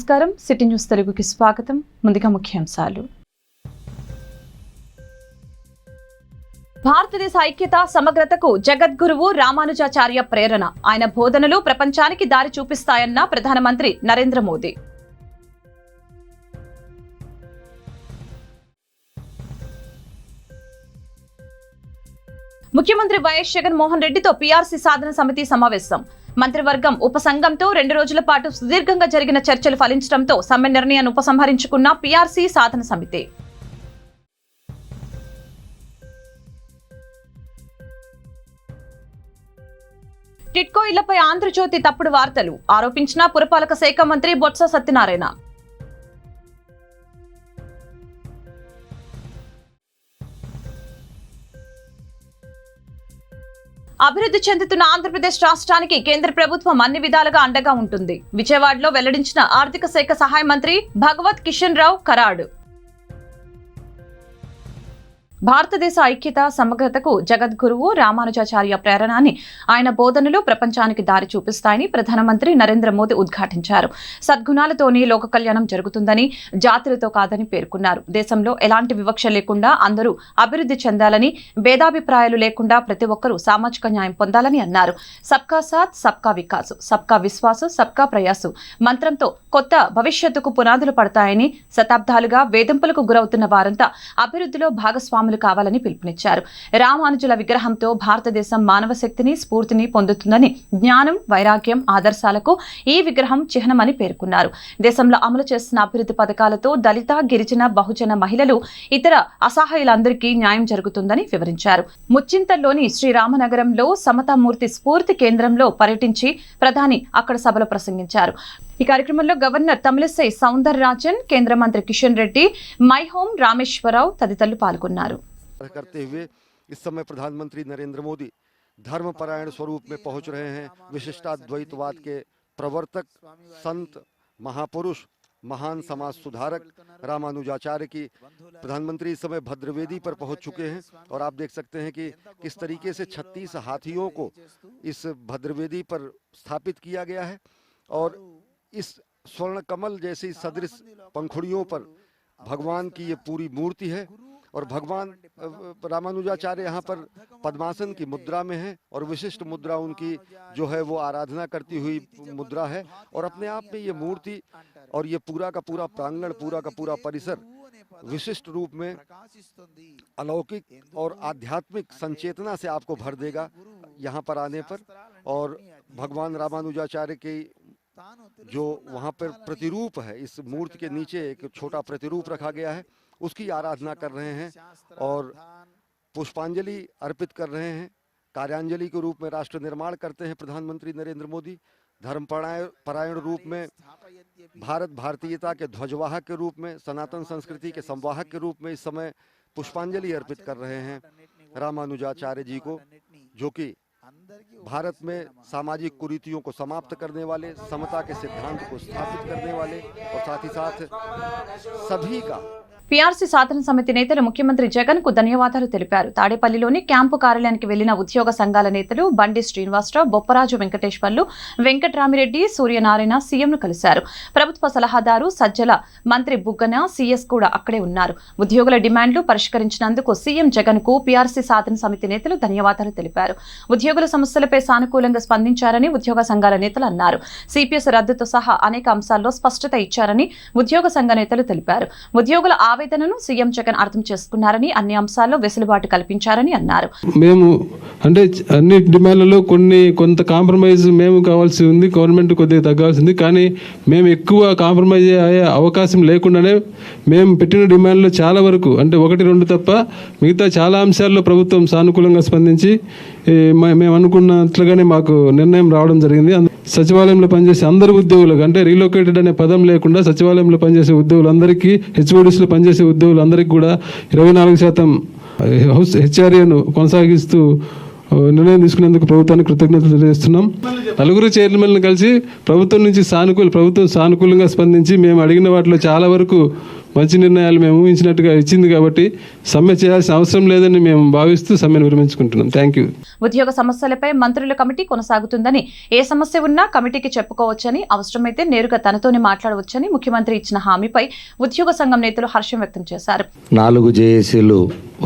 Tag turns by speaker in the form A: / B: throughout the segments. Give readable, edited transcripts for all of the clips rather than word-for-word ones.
A: నమస్కారం. City news తెలుగుకి స్వాగతం. ముందుగా ముఖ్యాంశాలు. భారతదేశ ఐక్యత సమగ్రతకు జగద్గురువు రామానుజాచార్య ప్రేరణ. ఆయన బోధనలు ప్రపంచానికి దారి చూపిస్తాయన్న ప్రధానమంత్రి నరేంద్ర మోదీ. ముఖ్యమంత్రి వైఎస్ జగన్మోహన్ రెడ్డితో పీఆర్సీ సాధన సమితి సమావేశం. మంత్రివర్గం ఉపసంఘంతో 2 రోజుల పాటు సుదీర్ఘంగా జరిగిన చర్చలు ఫలించడంతో సమ్మె నిర్ణయాన్ని ఉపసంహరించుకున్న పీఆర్సీ సాధన సమితి. టిడ్కో ఇళ్లపై ఆంధ్రజ్యోతి తప్పుడు వార్తలు ఆరోపించిన పురపాలక శాఖ మంత్రి బొత్స సత్యనారాయణ. అభివృద్ధి చెందుతున్న ఆంధ్రప్రదేశ్ రాష్ట్రానికి కేంద్ర ప్రభుత్వం అన్ని విధాలుగా అండగా ఉంటుంది. విజయవాడలో వెల్లడించిన ఆర్థిక శాఖ సహాయ మంత్రి భగవత్ కిషన్ రావు కరాడ్. భారతదేశ ఐక్యత సమగ్రతకు జగద్గురువు రామానుజాచార్య ప్రేరణ అని ఆయన బోధనలు ప్రపంచానికి దారి చూపిస్తాయని ప్రధానమంత్రి నరేంద్ర మోదీ ఉద్ఘాటించారు. సద్గుణాలతోనే లోక కళ్యాణం జరుగుతుందని, జాతులతో కాదని పేర్కొన్నారు. దేశంలో ఎలాంటి వివక్ష లేకుండా అందరూ అభివృద్ధి చెందాలని, భేదాభిప్రాయాలు లేకుండా ప్రతి ఒక్కరూ సామాజిక న్యాయం పొందాలని అన్నారు. సబ్కా సాత్ సబ్కా వికాస్, సబ్కా విశ్వాస్, సబ్కా ప్రయాస్ మంత్రంతో కొత్త భవిష్యత్తుకు పునాదులు పడతాయని, శతాబ్దాలుగా వేధింపులకు గురవుతున్న వారంతా అభివృద్ధిలో భాగస్వాములు కావాలని పిలుపునిచ్చారు. రామానుజుల విగ్రహంతో భారతదేశం మానవ శక్తిని, స్ఫూర్తిని పొందుతుందని, జ్ఞానం, వైరాగ్యం, ఆదర్శాలకు ఈ విగ్రహం చిహ్నమని పేర్కొన్నారు. దేశంలో అమలు చేస్తున్న అభివృద్ధి పథకాలతో దళిత, గిరిజన, బహుజన మహిళలు, ఇతర అసహాయులందరికీ న్యాయం జరుగుతుందని వివరించారు. ముచ్చింతల్లోని శ్రీరామనగరంలో సమతామూర్తి స్ఫూర్తి కేంద్రంలో పర్యటించి ప్రధాని అక్కడ సభలో ప్రసంగించారు. ఈ కార్యక్రమంలో గవర్నర్ తమిళిసై సౌందరరాజన్, కేంద్ర మంత్రి కిషన్ రెడ్డి, మై హోం రామేశ్వరరావు తదితరులు పాల్గొన్నారు.
B: करते हुए इस समय प्रधानमंत्री नरेंद्र मोदी धर्मपरायण स्वरूप में पहुंच रहे हैं। विशिष्टाद्वैतवाद के प्रवर्तक, संत, महापुरुष, महान समाज सुधारक रामानुजाचार्य की प्रधानमंत्री इस समय भद्रवेदी पर पहुंच चुके हैं और आप देख सकते हैं कि किस तरीके से 36 हाथियों को इस भद्रवेदी पर स्थापित किया गया है और इस स्वर्ण कमल जैसी सदृश पंखुड़ियों पर भगवान की ये पूरी मूर्ति है और भगवान रामानुजाचार्य यहाँ पर पद्मासन की मुद्रा में है और विशिष्ट मुद्रा उनकी जो है वो आराधना करती हुई मुद्रा है और अपने आप में ये मूर्ति और ये पूरा का पूरा प्रांगण, पूरा का पूरा परिसर विशिष्ट रूप में अलौकिक और आध्यात्मिक संचेतना से आपको भर देगा यहाँ पर आने पर। और भगवान रामानुजाचार्य के जो वहाँ पर प्रतिरूप है, इस मूर्ति के नीचे एक छोटा प्रतिरूप रखा गया है, उसकी आराधना कर रहे हैं और पुष्पांजलि अर्पित कर रहे हैं। कार्यांजलि के रूप में राष्ट्र निर्माण करते हैं प्रधानमंत्री नरेंद्र मोदी। धर्मपरायण रूप में भारत भारतीयता के ध्वजवाहक के रूप में, सनातन संस्कृति के संवाहक के रूप में इस समय पुष्पांजलि अर्पित कर रहे हैं रामानुजाचार्य जी को, जो कि भारत में सामाजिक कुरीतियों को समाप्त करने वाले, समता के सिद्धांत को स्थापित करने वाले और साथ ही साथ सभी का
A: పీఆర్సీ సాధన సమితి నేతలు ముఖ్యమంత్రి జగన్ కు ధన్యవాదాలు తెలిపారు. తాడేపల్లిలోని క్యాంపు కార్యాలయానికి వెళ్లిన ఉద్యోగ సంఘాల నేతలు బండి శ్రీనివాసరావు, బొప్పరాజు వెంకటేశ్వర్లు, వెంకటరామిరెడ్డి, సూర్యనారాయణ సీఎంను కలిశారు. ప్రభుత్వ సలహాదారు సజ్జల, మంత్రి బుగ్గన, సీఎస్ కూడా అక్కడే ఉన్నారు. ఉద్యోగుల డిమాండ్లు పరిష్కరించినందుకు సీఎం జగన్ కు పీఆర్సీ సాధన సమితి నేతలు ధన్యవాదాలు తెలిపారు. ఉద్యోగుల సమస్యలపై సానుకూలంగా స్పందించారని ఉద్యోగ సంఘాల నేతలు అన్నారు. సిపిఎస్ రద్దుతో సహా అనేక అంశాల్లో స్పష్టత ఇచ్చారని ఉద్యోగ సంఘ నేతలు తెలిపారు. ఉద్యోగుల ఆవేదనను సీఎం జగన్ అర్థం చేసుకున్నారని, అన్ని అంశాల్లో వెసులుబాటు కల్పించారని అన్నారు.
C: మేము అంటే అన్ని డిమాండ్లలో కొంత కాంప్రమైజ్ మేము కావాల్సి ఉంది, గవర్నమెంట్ కొద్దిగా తగ్గాల్సింది, కానీ మేము ఎక్కువ కాంప్రమైజ్ అయ్యే అవకాశం లేకుండానే మేము పెట్టిన డిమాండ్లు చాలా వరకు అంటే 1-2 తప్ప మిగతా చాలా అంశాల్లో ప్రభుత్వం సానుకూలంగా స్పందించి మేము అనుకున్నట్లుగానే మాకు నిర్ణయం రావడం జరిగింది. సచివాలయంలో పనిచేసే అందరు ఉద్యోగులకు అంటే రీలొకేటెడ్ అనే పదం లేకుండా సచివాలయంలో పనిచేసే ఉద్యోగులందరికీ, హెచ్ఓడిస్లో పనిచేసే ఉద్యోగులందరికీ కూడా 24% హెచ్ఆర్ఏను కొనసాగిస్తూ నిర్ణయం తీసుకునేందుకు ప్రభుత్వానికి కృతజ్ఞతలు తెలియజేస్తున్నాం. 4 చైర్మన్లను కలిసి ప్రభుత్వం సానుకూలంగా స్పందించి మేము అడిగిన వాటిలో చాలా వరకు మంచి నిర్ణయాలు మేము ఊహించినట్టుగా ఇచ్చింది కాబట్టి సమ్మె చేయాల్సిన అవసరం లేదని మేము భావిస్తూ సమ్మెను విరమించుకుంటున్నాం. Thank you.
A: ఉద్యోగ సమస్యలపై మంత్రుల కమిటీ కొనసాగుతుందని, ఏ సమస్య ఉన్నా కమిటీకి చెప్పుకోవచ్చని, అవసరమైతే నేరుగా తనతోనే మాట్లాడవచ్చని ముఖ్యమంత్రి ఇచ్చిన హామీపై ఉద్యోగ సంఘం నేతలు హర్షం వ్యక్తం చేశారు.
D: 4 జేఏసీలు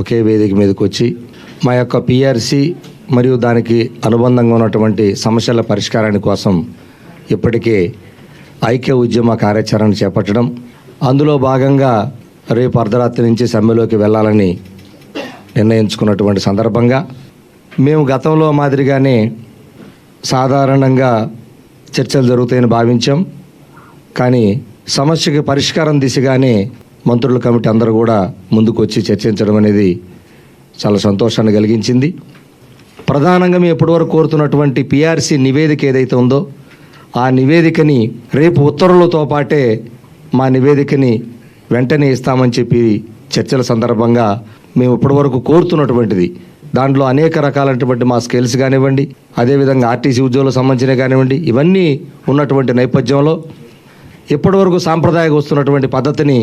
D: ఒకే వేదిక మీదకి వచ్చి మా యొక్క పిఆర్సీ మరియు దానికి అనుబంధంగా ఉన్నటువంటి సమస్యల పరిష్కారాని కోసం ఇప్పటికే ఐక్య ఉద్యమ కార్యాచరణ చేపట్టడం, అందులో భాగంగా రేపు అర్ధరాత్రి నుంచి సమ్మెలోకి వెళ్ళాలని నిర్ణయించుకున్నటువంటి సందర్భంగా మేము గతంలో మాదిరిగానే సాధారణంగా చర్చలు జరుగుతాయని భావించాం. కానీ సమస్యకి పరిష్కారం దిశగానే మంత్రుల కమిటీ అందరూ కూడా ముందుకు వచ్చి చర్చించడం అనేది చాలా సంతోషాన్ని కలిగించింది. ప్రధానంగా మేము ఎప్పటివరకు కోరుతున్నటువంటి పిఆర్సీ నివేదిక ఏదైతే ఉందో ఆ నివేదికని రేపు ఉత్తర్వులతో పాటే మా నివేదికని వెంటనే ఇస్తామని చెప్పి చర్చల సందర్భంగా మేము ఇప్పటివరకు కోరుతున్నటువంటిది. దాంట్లో అనేక రకాలైనటువంటి మా స్కేల్స్ కానివ్వండి, అదేవిధంగా ఆర్టీసీ ఉద్యోగులకు సంబంధించిన కానివ్వండి, ఇవన్నీ ఉన్నటువంటి నేపథ్యంలో ఇప్పటివరకు సాంప్రదాయంగా వస్తున్నటువంటి పద్ధతిని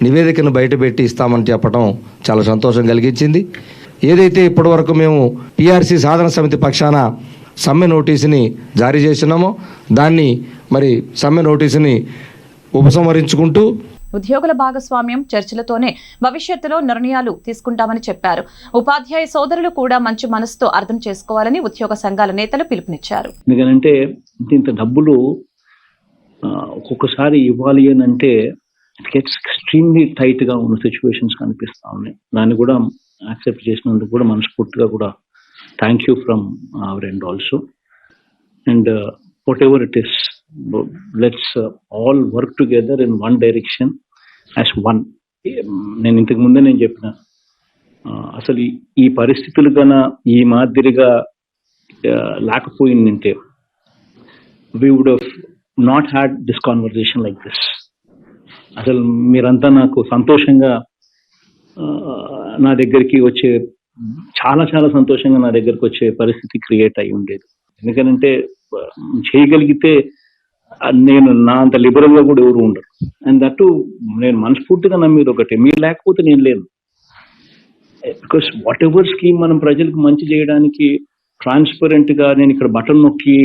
D: నివేదికను బయటపెట్టి ఇస్తామని చెప్పడం చాలా సంతోషం కలిగించింది. ఏదైతే ఇప్పటివరకు మేము పిఆర్సీ సాధన సమితి పక్షాన సమ్మె నోటీసుని జారీ చేసినామో దాన్ని మరి సమ్మె నోటీసుని ఉపసంహరించుకుంటూ
A: ఉద్యోగుల భాగస్వామ్యం చర్చలతోనే భవిష్యత్తులో నిర్ణయాలు తీసుకుంటామని చెప్పారు. ఉపాధ్యాయ సోదరులు కూడా మంచి మనసుతో అర్థం చేసుకోవాలని ఉద్యోగ సంఘాల నేతలు పిలుపునిచ్చారు.
E: ఎందుకంటే ఇంత డబ్బులు ఒక్కొక్కసారి ఇవ్వాలి అని అంటే గెట్స్ ఎక్స్ట్రీమ్లీ టైట్ గా ఉన్న సిచ్యువేషన్స్ కనిపిస్తా ఉన్నాయి. దాన్ని కూడా యాక్సెప్ట్ చేసినందుకు కూడా మనస్ఫూర్తిగా కూడా thank you from our end also. And what ever it is, let's all work together in one direction as one. నేను ఇంతకు ముందే నేను చెప్పిన అసలు ఈ పరిస్థితులు కన్నా ఈ మాదిరిగా లేకపోయిందంటే we would have not had this conversation like this. అసలు మీరంతా నాకు సంతోషంగా నా దగ్గరికి వచ్చే చాలా చాలా సంతోషంగా నా దగ్గరికి వచ్చే పరిస్థితి క్రియేట్ అయి ఉండేది. ఎందుకంటే చేయగలిగితే నేను నా అంత లిబరల్ గా కూడా ఎవరు ఉండరు. అండ్ దట్టు నేను మనస్ఫూర్తిగా నమ్మేది ఒకటి, మీరు లేకపోతే నేను లేను. బికాస్ వాట్ ఎవర్ స్కీమ్ మనం ప్రజలకు మంచి చేయడానికి ట్రాన్స్పరెంట్ గా నేను ఇక్కడ బటన్ నొక్కి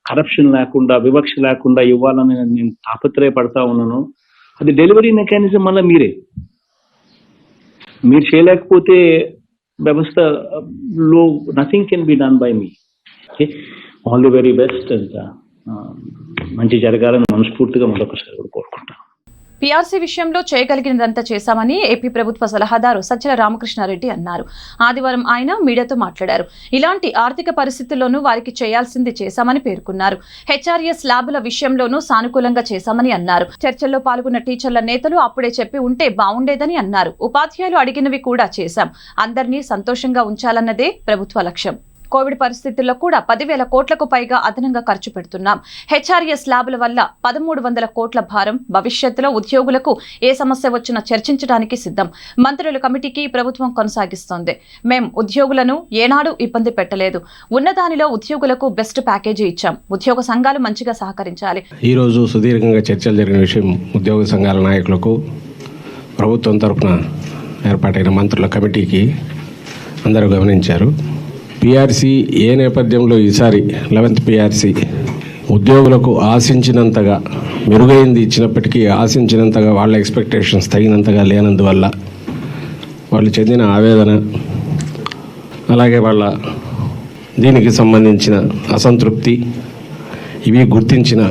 E: కరప్షన్ లేకుండా వివక్ష లేకుండా ఇవ్వాలని నేను తాపత్రయపడతా ఉన్నాను. అది డెలివరీ మెకానిజం వల్ల మీరు చేయలేకపోతే వ్యవస్థలో nothing can be done by me. All the very best. And మంచి జరగాలని మనస్ఫూర్తిగా మరొకసారి కూడా కోరుకుంటాను.
A: పీఆర్సీ విషయంలో చేయగలిగినదంతా చేశామని ఏపీ ప్రభుత్వ సలహాదారు సజ్జల రామకృష్ణారెడ్డి అన్నారు. ఆదివారం ఆయన మీడియాతో మాట్లాడారు. ఇలాంటి ఆర్థిక పరిస్థితుల్లోనూ వారికి చేయాల్సింది చేశామని పేర్కొన్నారు. హెచ్ఆర్ఎస్ ల్యాబుల విషయంలోనూ సానుకూలంగా చేశామని అన్నారు. చర్చల్లో పాల్గొన్న టీచర్ల నేతలు అప్పుడే చెప్పి ఉంటే బాగుండేదని అన్నారు. ఉపాధ్యాయులు అడిగినవి కూడా చేశాం. అందరినీ సంతోషంగా ఉంచాలన్నదే ప్రభుత్వ లక్ష్యం. కోవిడ్ పరిస్థితుల్లో కూడా 10,000 కోట్లకు పైగా అదనంగా ఖర్చు పెడుతున్నాం. హెచ్ఆర్ఎస్ ల్యాబుల వల్ల 1,300 కోట్ల భారం. భవిష్యత్తులో ఉద్యోగులకు ఏ సమస్య వచ్చినా చర్చించడానికి సిద్ధం. మంత్రుల కమిటీకి ప్రభుత్వం కొనసాగిస్తోంది. మేం ఉద్యోగులను ఏనాడు ఇబ్బంది పెట్టలేదు. ఉన్నదానిలో ఉద్యోగులకు బెస్ట్ ప్యాకేజీ ఇచ్చాం. ఉద్యోగ సంఘాలు మంచిగా సహకరించాలి.
F: ఈ రోజు సుదీర్ఘంగా చర్చలు జరిగిన విషయం ఉద్యోగ సంఘాల నాయకులకు ప్రభుత్వం తరఫున ఏర్పాటైన మంత్రుల కమిటీకి అందరూ గమనించారు. పిఆర్సీ ఏ నేపథ్యంలో ఈసారి 11th పిఆర్సీ ఉద్యోగులకు ఆశించినంతగా మెరుగైంది ఇచ్చినప్పటికీ ఆశించినంతగా వాళ్ళ ఎక్స్పెక్టేషన్స్ తగినంతగా లేనందువల్ల వాళ్ళు చెందిన ఆవేదన, అలాగే వాళ్ళ దీనికి సంబంధించిన అసంతృప్తి ఇవి గుర్తించిన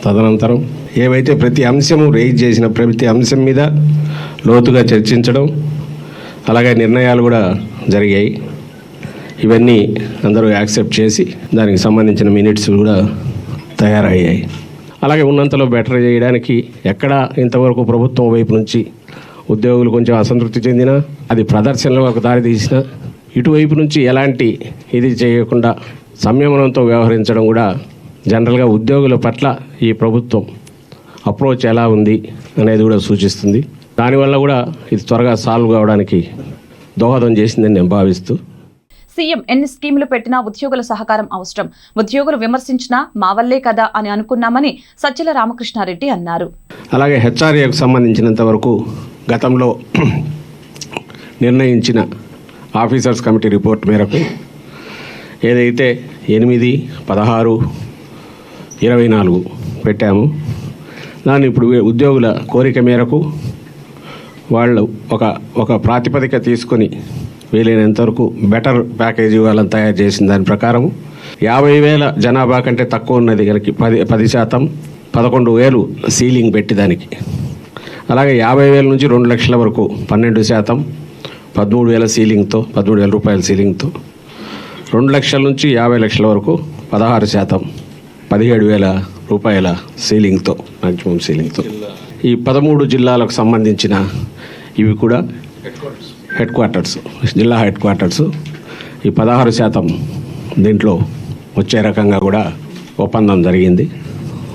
F: తదనంతరం ఏవైతే ప్రతి అంశము రైజ్ చేసిన ప్రతి అంశం మీద లోతుగా చర్చించడం, అలాగే నిర్ణయాలు కూడా జరిగాయి. ఇవన్నీ అందరూ యాక్సెప్ట్ చేసి దానికి సంబంధించిన మినిట్స్ కూడా తయారయ్యాయి. అలాగే ఉన్నంతలో బెటర్ చేయడానికి ఎక్కడ ఇంతవరకు ప్రభుత్వం వైపు నుంచి ఉద్యోగులు కొంచెం అసంతృప్తి చెందినా, అది ప్రదర్శనలకు దారి తీసినా, ఇటువైపు నుంచి ఎలాంటి ఇది చేయకుండా సంయమనంతో వ్యవహరించడం కూడా జనరల్గా ఉద్యోగుల పట్ల ఈ ప్రభుత్వం అప్రోచ్ ఎలా ఉంది అనేది కూడా సూచిస్తుంది. దానివల్ల కూడా ఇది త్వరగా సాల్వ్ కావడానికి దోహదం చేసిందని నేను భావిస్తూ,
A: సీఎం ఎన్ని స్కీములు పెట్టినా ఉద్యోగుల సహకారం అవసరం. ఉద్యోగులు విమర్శించినా మా వల్లే కదా అని అనుకున్నామని సజ్జల రామకృష్ణారెడ్డి అన్నారు.
F: అలాగే హెచ్ఆర్ఏకు సంబంధించినంత వరకు గతంలో నిర్ణయించిన ఆఫీసర్స్ కమిటీ రిపోర్ట్ మేరకు ఏదైతే 8, 16, 24 పెట్టాము, దాన్ని ఇప్పుడు ఉద్యోగుల కోరిక మేరకు వాళ్ళు ఒక ప్రాతిపదిక తీసుకొని వీలైనంత వరకు బెటర్ ప్యాకేజీ వాళ్ళని తయారు చేసిన దాని ప్రకారం 50,000 జనాభా కంటే తక్కువ ఉన్నది కనుక 10%, 11,000 సీలింగ్ పెట్టి దానికి, అలాగే 50,000 నుంచి 2 లక్షల వరకు 12%, 13,000 సీలింగ్తో, 13,000 రూపాయల సీలింగ్తో, 2 లక్షల నుంచి 50 లక్షల వరకు 16%, 17,000 రూపాయల సీలింగ్తో, మ్యాక్సిమం సీలింగ్తో. ఈ 13 జిల్లాలకు సంబంధించిన ఇవి కూడా హెడ్ క్వార్టర్స్, జిల్లా హెడ్ క్వార్టర్స్ ఈ 16% దీంట్లో వచ్చే రకంగా కూడా ఒప్పందం జరిగింది.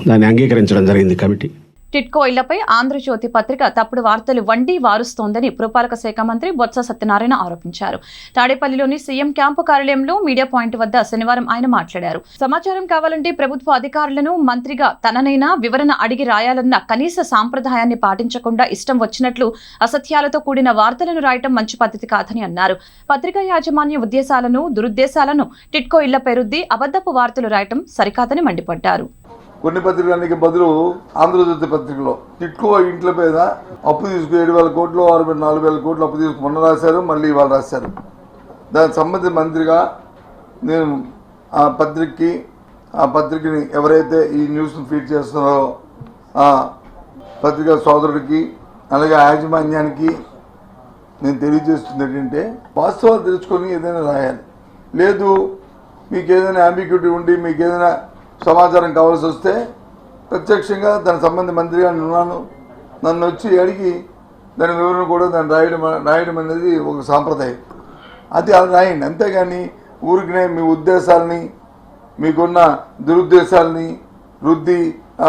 F: దాన్ని అంగీకరించడం జరిగింది కమిటీ.
A: టిట్కో ఇళ్లపై ఆంధ్రజ్యోతి పత్రిక తప్పుడు వార్తలు వండి వారుస్తోందని పురపాలక శాఖ మంత్రి బొత్స సత్యనారాయణ ఆరోపించారు. తాడేపల్లిలోని సీఎం క్యాంపు కార్యాలయంలో మీడియా పాయింట్ వద్ద శనివారం ఆయన మాట్లాడారు. సమాచారం కావాలంటే ప్రభుత్వ అధికారులను మంత్రిగా తననైనా వివరణ అడిగి రాయాలన్న కనీస సాంప్రదాయాన్ని పాటించకుండా ఇష్టం వచ్చినట్లు అసత్యాలతో కూడిన వార్తలను రాయటం మంచి పద్ధతి కాదని అన్నారు. పత్రికా యాజమాన్య ఉద్దేశాలను, దురుద్దేశాలను టిట్కో ఇళ్లపై రుద్ది అబద్ధపు వార్తలు రాయటం సరికాదని మండిపడ్డారు.
G: కొన్ని పత్రికలకి బదులు ఆంధ్రజ్యోతి పత్రికలో టిట్కో ఇంట్ల మీద అప్పు తీసుకు 7,000 కోట్లు 4,000 కోట్లు అప్పు తీసుకు మొన్న రాశారు, మళ్ళీ ఇవాళ రాశారు. దానికి సంబంధించిన మంత్రిగా నేను ఆ పత్రికని ఎవరైతే ఈ న్యూస్ని ఫీడ్ చేస్తున్నారో ఆ పత్రికా సోదరుడికి అలాగే యాజమాన్యానికి నేను తెలియజేస్తుంది ఏంటంటే, వాస్తవాలు తెలుసుకొని ఏదైనా రాయాలి. లేదు మీకు ఏదైనా అంబిగ్యూటీ ఉండి మీకు ఏదైనా సమాచారం కావాల్సి వస్తే ప్రత్యక్షంగా దాని సంబంధ మంత్రిగా ఉన్నాను, నన్ను వచ్చి అడిగి దాని వివరణ కూడా దాన్ని రాయడం అనేది ఒక సాంప్రదాయం. అది అలా రాయండి, అంతేగాని ఊరికినే మీ ఉద్దేశాలని మీకున్న దురుద్దేశాలని రుద్ది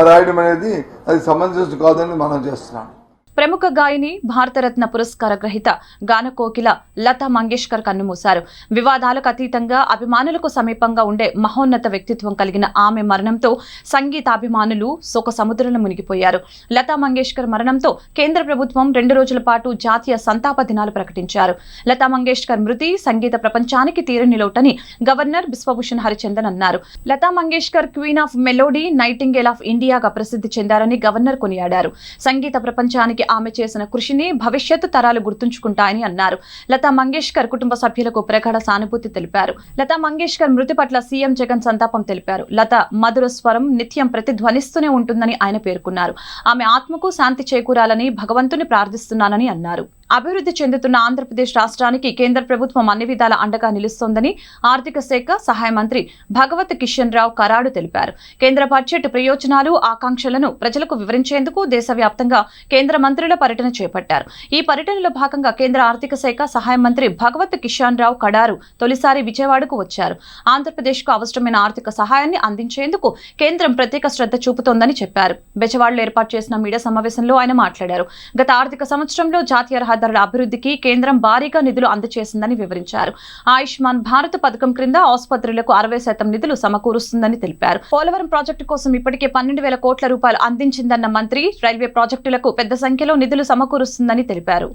G: రాయడం అనేది అది సమంజసం కాదని మనం చేస్తున్నాం.
A: ప్రముఖ గాయని, భారతరత్న పురస్కార గ్రహీత గాన కోకిల లతా మంగేష్కర్ కన్నుమూశారు. వివాదాలకు అతీతంగా అభిమానులకు సమీపంగా ఉండే మహోన్నత వ్యక్తిత్వం కలిగిన ఆమె మరణంతో సంగీతాభిమానులు శోక సముద్రంలో మునిగిపోయారు. లతా మంగేష్కర్ మరణంతో కేంద్ర ప్రభుత్వం 2 రోజుల పాటు జాతీయ సంతాప దినాలు ప్రకటించారు. లతా మంగేష్కర్ మృతి సంగీత ప్రపంచానికి తీరని లోటని గవర్నర్ బిశ్వభూషణ్ హరిచందన్ అన్నారు. Lata Mangeshkar queen of melody, nightingale of ఇండియాగా ప్రసిద్ధి చెందారని గవర్నర్ కొనియాడారు. సంగీత ప్రపంచానికి ఆమె చేసిన కృషిని భవిష్యత్తు తరాలు గుర్తుంచుకుంటాయని అన్నారు. లతా మంగేష్కర్ కుటుంబ సభ్యులకు ప్రగాఢ సానుభూతి తెలిపారు. లతా మంగేష్కర్ మృతి పట్ల సీఎం జగన్ సంతాపం తెలిపారు. లత మధుర స్వరం నిత్యం ప్రతిధ్వనిస్తూనే ఉంటుందని ఆయన పేర్కొన్నారు. ఆమె ఆత్మకు శాంతి చేకూరాలని భగవంతుని ప్రార్థిస్తున్నానని అన్నారు. అభివృద్ధి చెందుతున్న ఆంధ్రప్రదేశ్ రాష్ట్రానికి కేంద్ర ప్రభుత్వం అన్ని విధాల అండగా నిలుస్తోందని ఆర్థిక శాఖ సహాయ మంత్రి భగవత్ కిషన్ రావు కరాడు తెలిపారు. కేంద్ర బడ్జెట్ ప్రయోజనాలు, ఆకాంక్షలను ప్రజలకు వివరించేందుకు దేశవ్యాప్తంగా కేంద్ర మంత్రుల పర్యటన చేపట్టారు. ఈ పర్యటనలో భాగంగా కేంద్ర ఆర్థిక శాఖ సహాయ మంత్రి భగవత్ కిషన్ రావు కడారు తొలిసారి విజయవాడకు వచ్చారు. ఆంధ్రప్రదేశ్కు అవసరమైన ఆర్థిక సహాయాన్ని అందించేందుకు కేంద్రం ప్రత్యేక శ్రద్ధ చూపుతోందని చెప్పారు. బెజవాడలో ఏర్పాటు చేసిన మీడియా సమావేశంలో ఆయన మాట్లాడారు. గత ఆర్థిక సంవత్సరంలో జాతీయ రహదారుల అభివృద్ధికి కేంద్రం భారీగా నిధులు అందజేసిందని వివరించారు. ఆయుష్మాన్ భారత్ పథకం క్రింద ఆసుపత్రులకు 60% నిధులు సమకూరుస్తుందని తెలిపారు. పోలవరం ప్రాజెక్టు కోసం ఇప్పటికే 12,000 కోట్ల రూపాయలు అందించిందన్న మంత్రి రైల్వే ప్రాజెక్టులకు పెద్ద సంఖ్యలో నిధులు సమకూరుస్తుందని తెలిపారు.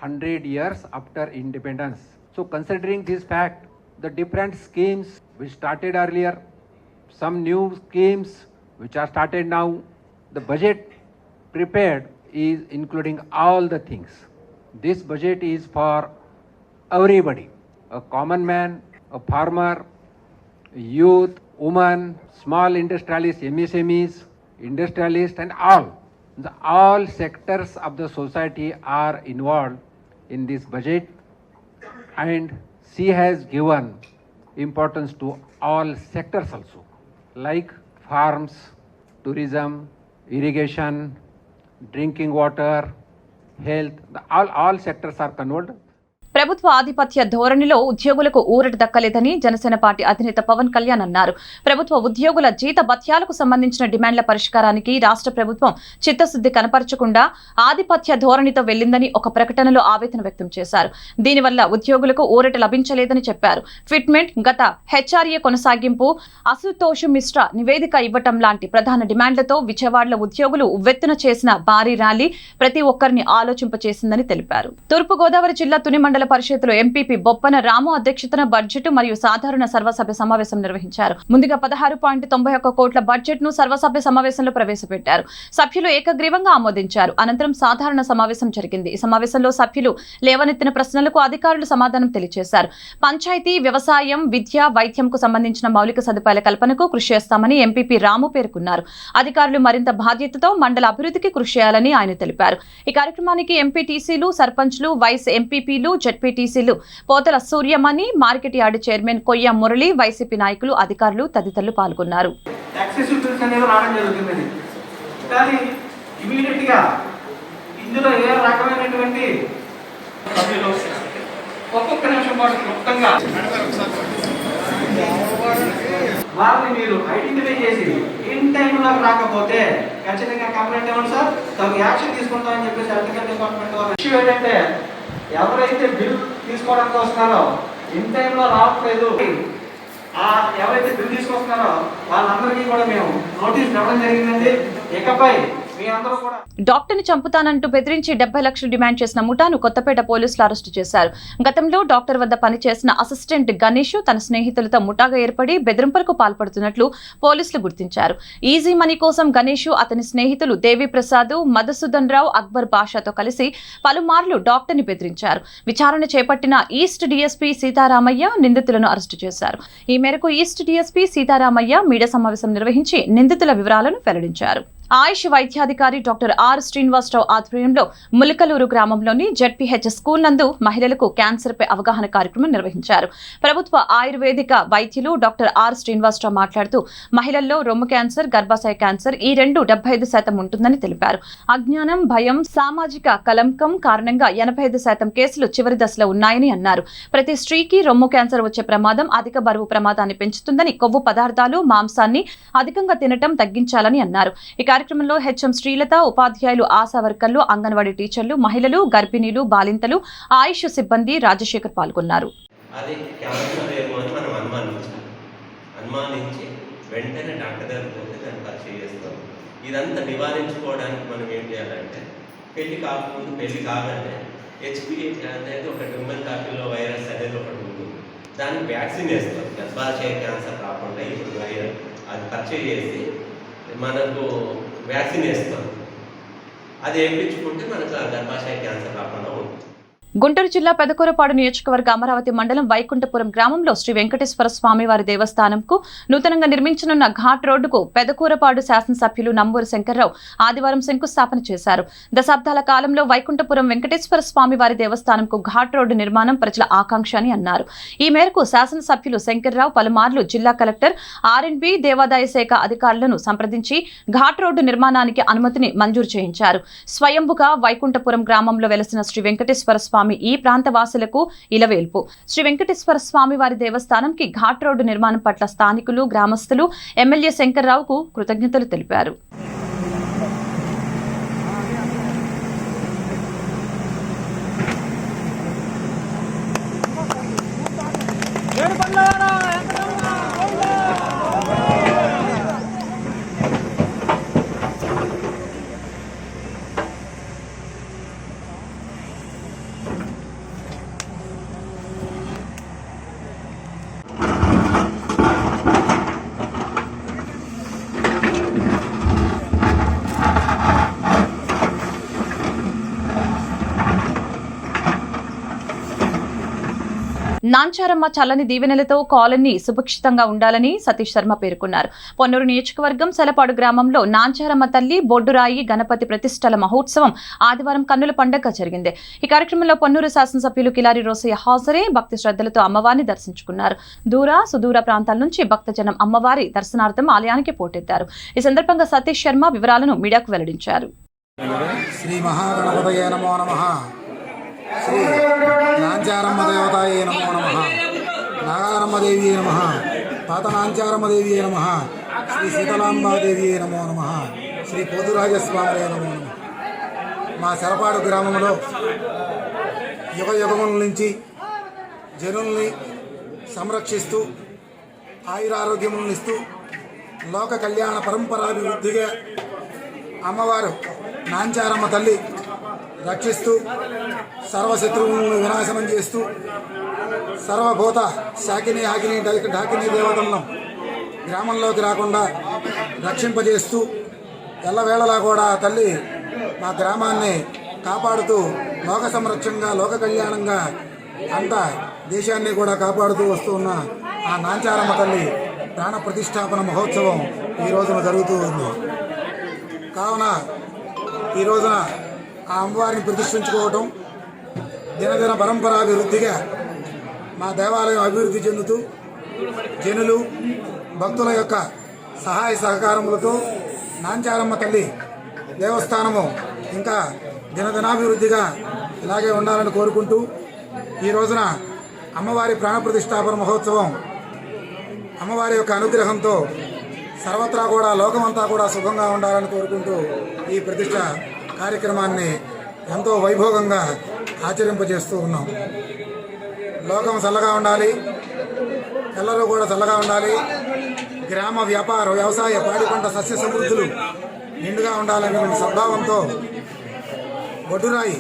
H: 100 years after independence. So considering this fact, the different schemes which started earlier, some new schemes which are started now, the budget prepared is including all the things. This budget is for everybody, a common man, a farmer, youth, woman, small industrialists, MSMEs, industrialists and all sectors of the society are involved in this budget, and she has given importance to all sectors also, like farms, tourism, irrigation, drinking water, health, all sectors are covered.
A: ప్రభుత్వ ఆధిపత్య ధోరణిలో ఉద్యోగులకు ఊరట దక్కలేదని Janasena party అధినేత పవన్ కళ్యాణ్ అన్నారు. ప్రభుత్వ ఉద్యోగుల జీత భత్యాలకు సంబంధించిన డిమాండ్ల పరిష్కారానికి రాష్ట్ర ప్రభుత్వం చిత్తశుద్ధి కనపరచకుండా ఆధిపత్య ధోరణితో వెళ్లిందని ఒక ప్రకటనలో ఆవేదన వ్యక్తం చేశారు. దీనివల్ల ఉద్యోగులకు ఊరట లభించలేదని చెప్పారు. ఫిట్మెంట్, గత హెచ్ఆర్ఏ కొనసాగింపు, అశుతోష్ మిశ్రా నివేదిక ఇవ్వటం లాంటి ప్రధాన డిమాండ్లతో విజయవాడలో ఉద్యోగులు ఉవ్వెత్తున చేసిన భారీ ర్యాలీ ప్రతి ఒక్కరిని ఆలోచింపచేసిందని తెలిపారు. తూర్పుగోదావరి జిల్లా తుని మండల పరిషత్లో ఎంపీపీ బొప్పన రాము అధ్యక్షతన బడ్జెట్ మరియు సాధారణ సర్వసభ్య సమావేశం నిర్వహించారు. ముందుగా 16.91 కోట్ల బడ్జెట్ ను సర్వసభ్య సమావేశంలో ప్రవేశపెట్టారు. సభ్యులు ఏకగ్రీవంగా ఆమోదించారు. అనంతరం సాధారణ సమావేశం జరిగింది. ఈ సమావేశంలో సభ్యులు లేవనెత్తిన ప్రశ్నలకు అధికారులు సమాధానం తెలియజేశారు. పంచాయతీ, వ్యవసాయం, విద్య, వైద్యంకు సంబంధించిన మౌలిక సదుపాయాల కల్పనకు కృషి చేస్తామని ఎంపీపీ రాము పేర్కొన్నారు. అధికారులు మరింత బాధ్యతతో మండల అభివృద్ధికి కృషి చేయాలని ఆయన తెలిపారు. ఈ కార్యక్రమానికి ఎంపీటీసీలు, సర్పంచ్లు, వైస్ ఎంపీపీలు, జెడ్పీటీసీలు పోతల సూర్యమణి, మార్కెట్ యార్డు చైర్మన్ కొయ్య మురళి, వైసీపీ నాయకులు, అధికారులు తదితరులు పాల్గొన్నారు.
I: ఒక్కొక్క నిమిషం పాటు క్లుప్తంగా వారిని మీరు ఐడెంటిఫై చేసి ఇన్ టైంలో రాకపోతే ఖచ్చితంగా కంప్లైంట్ ఇవ్వండి సార్, తగు యాక్షన్ తీసుకుంటామని చెప్పేసి ఎలక్ట్రికల్ డిపార్ట్మెంట్ వారు ఇష్యూ ఏంటంటే ఎవరైతే బిల్ తీసుకోవడానికి వస్తున్నారో ఇన్ టైంలో రావట్లేదు, ఎవరైతే బిల్ తీసుకొస్తున్నారో వాళ్ళందరికీ కూడా మేము నోటీస్ ఇవ్వడం జరిగిందండి. ఇకపై
A: డాక్టర్ని చంపుతానంటూ బెదిరించి 70 లక్షలు డిమాండ్ చేసిన ముఠాను కొత్తపేట పోలీసులు అరెస్టు చేశారు. గతంలో డాక్టర్ వద్ద పనిచేసిన అసిస్టెంట్ గణేష్ తన స్నేహితులతో ముఠాగా ఏర్పడి బెదిరింపులకు పాల్పడుతున్నట్లు పోలీసులు గుర్తించారు. ఈజీ మనీ కోసం గణేష్, అతని స్నేహితులు దేవిప్రసాద్, మధుసూదన్ రావు, అక్బర్ బాషాతో కలిసి పలుమార్లు డాక్టర్ని బెదిరించారు. విచారణ చేపట్టిన ఈస్ట్ డీఎస్పీ సీతారామయ్య నిందితులను అరెస్టు చేశారు. ఈ మేరకు ఈస్ట్ డీఎస్పీ సీతారామయ్య మీడియా సమావేశం నిర్వహించి నిందితుల వివరాలను వెల్లడించారు. ఆయుష్ వైద్యాధికారి డాక్టర్ ఆర్ శ్రీనివాసరావు ఆధ్వర్యంలో ములకలూరు గ్రామంలోని జెడ్పీహెచ్ స్కూల్ నందు మహిళలకు క్యాన్సర్ పై అవగాహన కార్యక్రమం నిర్వహించారు. ప్రభుత్వ ఆయుర్వేదిక వైద్యులు డాక్టర్ ఆర్ శ్రీనివాసరావు మాట్లాడుతూ మహిళల్లో రొమ్ము క్యాన్సర్, గర్భాశయ క్యాన్సర్ ఈ రెండు 75% ఉంటుందని తెలిపారు. అజ్ఞానం, భయం, సామాజిక కలంకం కారణంగా 85% కేసులు చివరి దశలో ఉన్నాయని అన్నారు. ప్రతి స్త్రీకి రొమ్ము క్యాన్సర్ వచ్చే ప్రమాదం అధిక బరువు ప్రమాదాన్ని పెంచుతుందని, కొవ్వు పదార్థాలు, మాంసాన్ని అధికంగా తినటం తగ్గించాలని అన్నారు. ఈ కార్యక్రమంలో హెచ్ఎం శ్రీలత, ఉపాధ్యాయులు, ఆశా వర్కర్లు, అంగన్వాడీ టీచర్లు, మహిళలు, గర్భిణీలు, బాలింతలు, ఆయుష్ సిబ్బంది, రాజశేఖర్ పాల్గొన్నారు.
J: ఇదంతా నివారించుకోవడానికి మనం ఏం చేయాలంటే పెళ్లి కాకముందు, పెళ్లి కాగానే హెచ్పివి అనేది ఒక హ్యూమన్ ప్యాపిలో వైరస్ అనేది ఒకటి ఉంటుంది. దానికి వ్యాక్సిన్ వేస్తాం. గర్భాశయ క్యాన్సర్ కాకుండా ఇప్పుడు అది పర్చేజ్ చేసి మనకు వ్యాక్సిన్ వేస్తాం. అది వేయించుకుంటే మనకు ఆ గర్భాశయ క్యాన్సర్ రాకుండా ఉంటుంది.
A: గుంటూరు జిల్లా పెదకూరపాడు నియోజకవర్గ అమరావతి మండలం వైకుంఠపురం గ్రామంలో శ్రీ వెంకటేశ్వర స్వామివారి దేవస్థానంకు నూతనంగా నిర్మించనున్న ఘాట్ రోడ్డుకు పెదకూరపాడు శాసనసభ్యులు నంబూరు శంకర్రావు ఆదివారం శంకుస్థాపన చేశారు. దశాబ్దాల కాలంలో వైకుంఠపురం వెంకటేశ్వర స్వామివారి దేవస్థానంకు ఘాట్ రోడ్డు నిర్మాణం ప్రజల ఆకాంక్ష అని అన్నారు. ఈ మేరకు శాసనసభ్యులు శంకర్రావు పలుమార్లు జిల్లా కలెక్టర్, ఆర్ఎండ్బి, దేవాదాయ శాఖ అధికారులను సంప్రదించి ఘాట్ రోడ్డు నిర్మాణానికి అనుమతిని మంజూరు చేయించారు. స్వయంభుగా వైకుంఠపురం గ్రామంలో వెలసిన శ్రీ వెంకటేశ్వర స్వామి ఈ ప్రాంత వాసులకు ఇలవేల్పు. శ్రీ వెంకటేశ్వర స్వామి వారి దేవస్థానంకి ఘాట్ రోడ్డు నిర్మాణం పట్ల స్థానికులు, గ్రామస్తులు ఎమ్మెల్యే శంకర్రావుకు కృతజ్ఞతలు తెలిపారు. నాంచారమ్మ చల్లని దీవెనలతో కాలనీ సుభిక్షితంగా ఉండాలని సతీష్ శర్మ పేర్కొన్నారు. పొన్నూరు నియోజకవర్గం సెలపాడు గ్రామంలో నాంచారమ్మ తల్లి బొడ్డురాయి గణపతి ప్రతిష్టల మహోత్సవం ఆదివారం కన్నుల పండుగ జరిగింది. ఈ కార్యక్రమంలో పొన్నూరు శాసనసభ్యులు కిలారి రోసయ్య హాజరై భక్తి శ్రద్ధలతో అమ్మవారిని దర్శించుకున్నారు. దూర సుదూర ప్రాంతాల నుంచి భక్తజనం అమ్మవారి దర్శనార్థం ఆలయానికి పోటెత్తారు. ఈ సందర్భంగా సతీష్ శర్మ వివరాలను మీడియాకు వెల్లడించారు.
K: శ్రీ మహాగణపతయే నమో నమః. శ్రీ నాంచారమ్మ దేవతాయే నమో నమః, నాగారమ్మదేవియే నమః, తాత నాంచారమ్మదేవియే నమః, శ్రీ సీతలాంబాదేవియే నమో నమః, శ్రీ పోతురాజస్వామియే నమో నమః. మా సెరపాడు గ్రామంలో యుగ యుగముల నుంచి జనుల్ని సంరక్షిస్తూ ఆయురారోగ్యములను ఇస్తూ లోక కళ్యాణ పరంపరాభివృద్ధిగా అమ్మవారు నాంచారమ్మ తల్లి రక్షిస్తూ సర్వశత్రువులను వినాశనం చేస్తూ సర్వభూత శాకిని ఆకిని డాకిని దేవతలను గ్రామంలోకి రాకుండా రక్షింపజేస్తూ ఎల్లవేళలా కూడా తల్లి మా గ్రామాన్ని కాపాడుతూ లోక సంరక్షణగా లోక కళ్యాణంగా అంతా దేశాన్ని కూడా కాపాడుతూ వస్తూ ఉన్న ఆ నాంచారమ్మ తల్లి ప్రాణ ప్రతిష్టాపన మహోత్సవం ఈ రోజున జరుగుతూ ఉంది. కావున ఈ రోజున ఆ అమ్మవారిని ప్రతిష్ఠించుకోవటం దినదిన పరంపరాభివృద్ధిగా మా దేవాలయం అభివృద్ధి చెందుతూ జనులు భక్తుల యొక్క సహాయ సహకారములతో నాంచారమ్మ తల్లి దేవస్థానము ఇంకా దినదినాభివృద్ధిగా ఇలాగే ఉండాలని కోరుకుంటూ ఈ రోజున అమ్మవారి ప్రాణప్రతిష్ఠాపన మహోత్సవం అమ్మవారి యొక్క అనుగ్రహంతో సర్వత్రా కూడా లోకమంతా కూడా సుఖంగా ఉండాలని కోరుకుంటూ ఈ ప్రతిష్ఠ కార్యక్రమాన్ని ఎంతో వైభోగంగా ఆచరింపజేస్తూ ఉన్నాం. లోకం చల్లగా ఉండాలి, ఎల్లరూ కూడా చల్లగా ఉండాలి, గ్రామ వ్యాపార వ్యవసాయ పాడి పంట సస్య సమృద్ధులు నిండుగా ఉండాలనే సద్భావంతో బొడ్డురాయి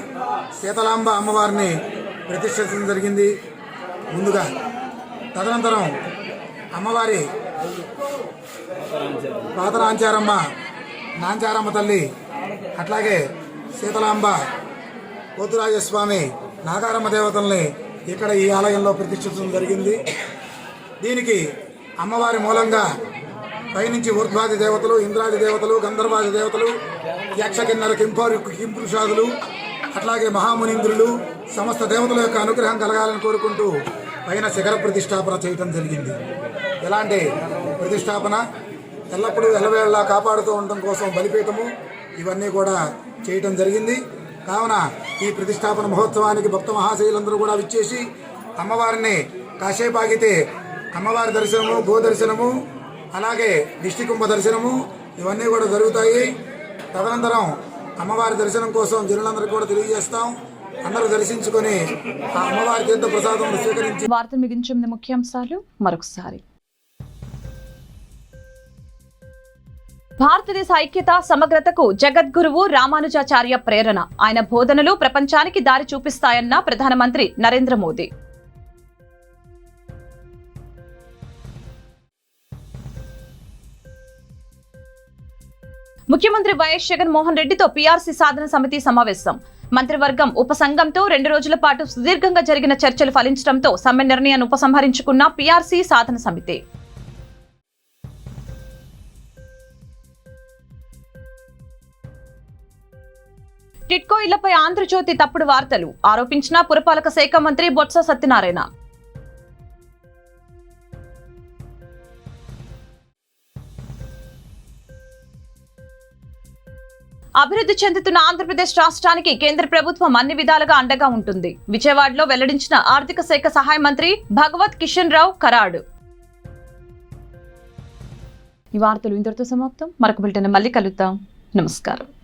K: సీతలాంబ అమ్మవారిని ప్రతిష్ఠించడం జరిగింది. ముందుగా తదనంతరం అమ్మవారి పాత నాంచారమ్మ తల్లి అట్లాగే సీతలాంబ పోతురాజస్వామి నాగారమ్మ దేవతల్ని ఇక్కడ ఈ ఆలయంలో ప్రతిష్ఠించడం జరిగింది. దీనికి అమ్మవారి మూలంగా పైనుంచి ఊర్ధ్వాది దేవతలు, ఇంద్రాది దేవతలు, గంధర్వాది దేవతలు, యక్ష కిన్నర కింపురుషాదులు అట్లాగే మహామునీంద్రులు సమస్త దేవతల యొక్క అనుగ్రహం కలగాలని కోరుకుంటూ పైన శిఖర ప్రతిష్టాపన చేయటం జరిగింది. ఇలాంటి ప్రతిష్టాపన ఎల్లప్పుడూ ఎల్లవేళలా కాపాడుతూ ఉండటం కోసం బలిపీఠము ఇవన్నీ కూడా చేయటం జరిగింది. కావున ఈ ప్రతిష్టాపన మహోత్సవానికి భక్త మహాశైలందరూ కూడా విచ్చేసి అమ్మవారిని కాసేపు ఆగితే అమ్మవారి దర్శనము, గోదర్శనము, అలాగే దిష్టికుంభ దర్శనము ఇవన్నీ కూడా జరుగుతాయి. తదనంతరం అమ్మవారి దర్శనం కోసం జనులందరికీ కూడా తెలియజేస్తాం. అందరూ దర్శించుకొని ఆ అమ్మవారి తీర్థ ప్రసాదం స్వీకరించి.
A: వార్తలు ముగించే ముఖ్యాంశాలు మరొకసారి. భారతదేశ ఐక్యత సమగ్రతకు జగద్గురువు రామానుజాచార్య ప్రేరణ. ఆయన బోధనలు ప్రపంచానికి దారి చూపిస్తాయన్న ప్రధానమంత్రి నరేంద్ర మోదీ. ముఖ్యమంత్రి వైఎస్ జగన్మోహన్ రెడ్డితో పీఆర్సీ సాధన సమితి సమావేశం. మంత్రివర్గం ఉపసంఘంతో 2 రోజుల పాటు సుదీర్ఘంగా జరిగిన చర్చలు ఫలించడంతో సమ్మె నిర్ణయాన్ని ఉపసంహరించుకున్న పీఆర్సీ సాధన సమితి. టిట్కో ఇళ్లపై ఆంధ్రజ్యోతి తప్పుడు వార్తలు ఆరోపించిన పురపాలక శాఖ మంత్రి బొత్స సత్యనారాయణ. అభివృద్ధి చెందుతున్న ఆంధ్రప్రదేశ్ రాష్ట్రానికి కేంద్ర ప్రభుత్వం అన్ని విధాలుగా అండగా ఉంటుంది. విజయవాడలో వెల్లడించిన ఆర్థిక శాఖ సహాయ మంత్రి భగవత్ కిషన్ రావు కరాడు. ఈ వార్తలు ఇంతటితో సమాప్తం. మరొక బులెటిన్ మళ్ళీ కలుద్దాం. నమస్కారం.